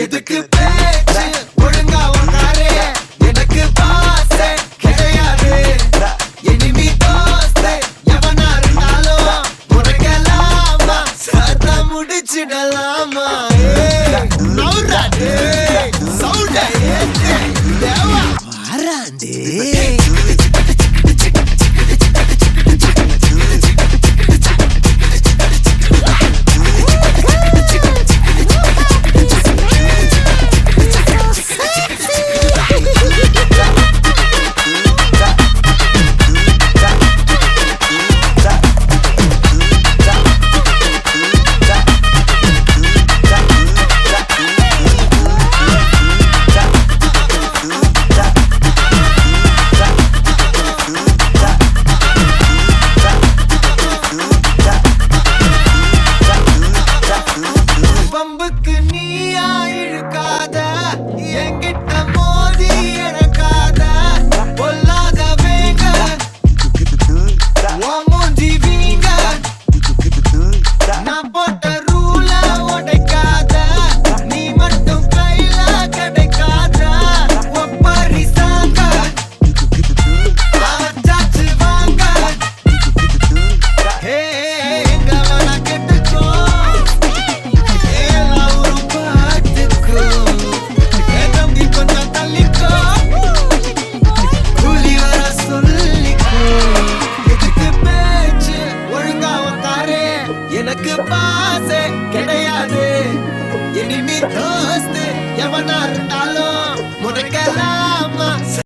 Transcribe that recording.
எதுக்கு பேச்சு ஒழுங்கா உன்னாரே எனக்கு பாசே கிடையாது எனிமி தோஸ்தே எவனா இருந்தாலும் உனக்கெல்லாமா சத்தா முடிச்சிடலாமா நௌராடே சவுண்டே தேவா வாராண்டே பம்புக்கு நீயா இழுக்காத என்கிட்ட மோதி எனக்காத பொல்லாத வேங்க மூஞ்சி வீங்க நான் போட்ட ரூல உடைக்காத நீ மட்டும் கையில கிடைக்காத ஒப்பரி சாங்க சாச்சு வாங்க ஹே எங்க வேணா கெட்டுக்கோ எனக்கு பாசே கிடையாது இனிமே தோஸ்து எவனா இருந்தாலும் முறைக்கலாமா